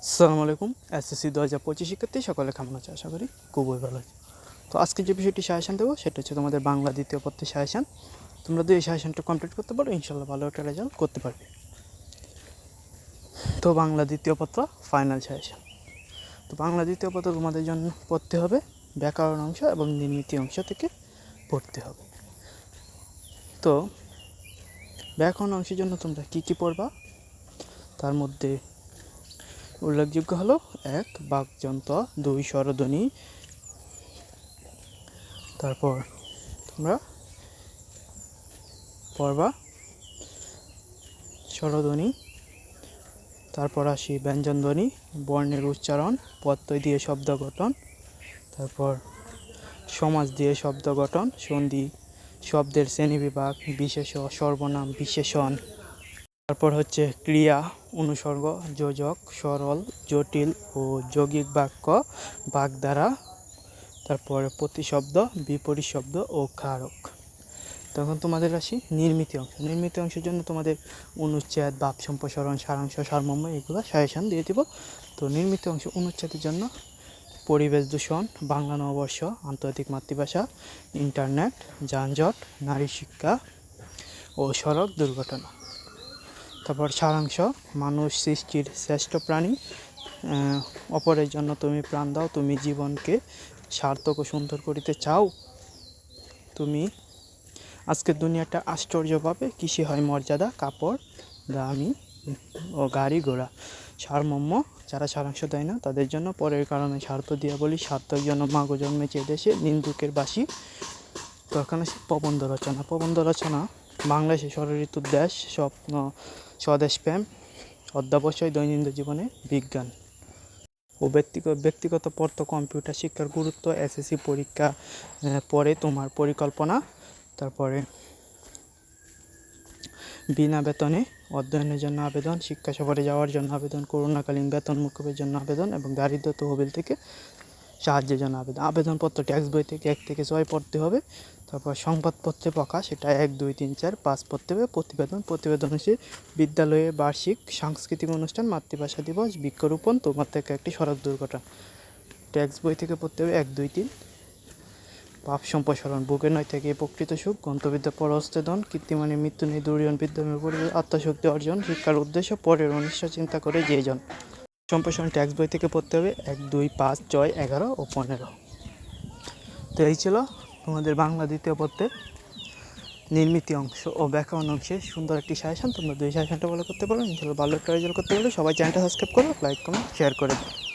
আসসালামু আলাইকুম। এসএসসি 2025 শিক্ষার্থী সকলে কেমন আছে? আশা করি খুবই ভালো আছে। তো আজকে যে বিষয়টি সাজেশন দেবো সেটা হচ্ছে তোমাদের বাংলা দ্বিতীয় পত্রের সাজেশন। তোমরা যদি এই সাজেশনটা কমপ্লিট করতে পারো ইনশাল্লাহ ভালো একটা রেজাল্ট করতে পারবে। তো বাংলা দ্বিতীয় পত্র ফাইনাল সাজেশন। তো বাংলা দ্বিতীয় পত্র তোমাদের জন্য পড়তে হবে ব্যাকরণ অংশ এবং নির্মিতি অংশ থেকে পড়তে হবে। তো ব্যাকরণ অংশের জন্য তোমরা কী কী পড়বা তার মধ্যে উল্লেখযোগ্য হলো 1 বাকযন্ত্র, 2 স্বরধ্বনি, তারপর তোমরা পড়বা স্বরধ্বনি, তারপর আসি ব্যঞ্জনধ্বনি, বর্ণের উচ্চারণ, প্রত্যয় দিয়ে শব্দ গঠন, তারপর সমাস দিয়ে শব্দ গঠন, সন্ধি, শব্দের শ্রেণীবিভাগ, বিশেষ্য, সর্বনাম, বিশেষণ, তারপর হচ্ছে ক্রিয়া, অনুসর্গ, যোজক, সরল, জটিল ও যৌগিক বাক্য, বাগধারা, তারপর প্রতিশব্দ, বিপরীত শব্দ ও কারক। তখন তোমাদের আসি নির্মিতি অংশ। নির্মিতি অংশের জন্য তোমাদের অনুচ্ছেদ, ভাব সম্প্রসারণ, সারাংশ, সারমর্ম এগুলো সাজেশন দিয়ে দিব। তো নির্মিতি অংশ অনুচ্ছেদের জন্য পরিবেশ দূষণ, বাংলা নববর্ষ, আন্তর্জাতিক মাতৃভাষা, ইন্টারনেট, যানজট, নারী শিক্ষা ও সড়ক দুর্ঘটনা। তারপর সারাংশ, মানুষ সৃষ্টির শ্রেষ্ঠ প্রাণী, অপরের জন্য তুমি প্রাণ দাও, তুমি জীবনকে সার্থক ও সুন্দর করিতে চাও, তুমি আজকের দুনিয়াটা আশ্চর্য পাবে, কৃষি হয় মর্যাদা, কাপড় দামি ও গাড়ি ঘোড়া। সারমর্ম, যারা সারাংশ দেয় না তাদের জন্য পরের কারণে স্বার্থ দিয়া বলি, সার্থক জন্য মাগো জন্মেছে দেশে, নিন্দুকের বাসী। তখন আসে প্রবন্ধ রচনা। প্রবন্ধ রচনা, বাংলাদেশে ষড়ঋতুর দেশ, স্বপ্ন, স্বদেশ প্রেম, অধ্যাবসায়, দৈনন্দিন জীবনে বিজ্ঞান ও ব্যক্তিগত পড়তো, কম্পিউটার শিক্ষার গুরুত্ব, এসএসসি পরীক্ষা পরে তোমার পরিকল্পনা, তারপরে বিনা বেতনে অধ্যয়নের জন্য আবেদন, শিক্ষা সফরে যাওয়ার জন্য আবেদন, করোনাকালীন বেতন মুকুবের জন্য আবেদন এবং দারিদ্র তহবিল থেকে সাহায্যের জন্য আবেদন। আবেদনপত্র ট্যাক্স বই থেকে 1 থেকে 6 পড়তে হবে। তারপর সংবাদপত্রে প্রকাশ, এটা 1, 2, 3, 4, 5 পড়তে হবে। প্রতিবেদন হচ্ছে বিদ্যালয়ে বার্ষিক সাংস্কৃতিক অনুষ্ঠান, মাতৃভাষা দিবস, বৃক্ষরোপণ, তোমার থেকে একটি সড়ক দুর্ঘটনা। ট্যাক্স বই থেকে পড়তে হবে 1, 2, 3। পাপ সম্প্রসারণ, বুকের নয় থেকে প্রকৃত সুখ, গন্তবিদ্যা পরহস্তেদন, কীর্তিমানের মৃত্যু নেই, দুর্জন বিদ্যমের পরিবেশ, আত্মশক্তি অর্জন, শিক্ষার উদ্দেশ্য, পরের অনিশ্চয় চিন্তা করে যেজন। সম্প্রসারণ ট্যাক্স বই থেকে পড়তে হবে 1, 2, 5, 6, 11 ও 15। তো এই ছিল তোমাদের বাংলা দ্বিতীয় পত্রের নির্মিতি অংশ ও ব্যাকরণ অংশে সুন্দর একটি সাজেশন। তোমরা 2 সাজেশনটা ভালো করতে পারো, ইনশাআল্লাহ ভালো একটা রেজাল্ট করতে পারো। সবাই চ্যানেলটা সাবস্ক্রাইব করো, লাইক কমেন্ট শেয়ার করে দাও।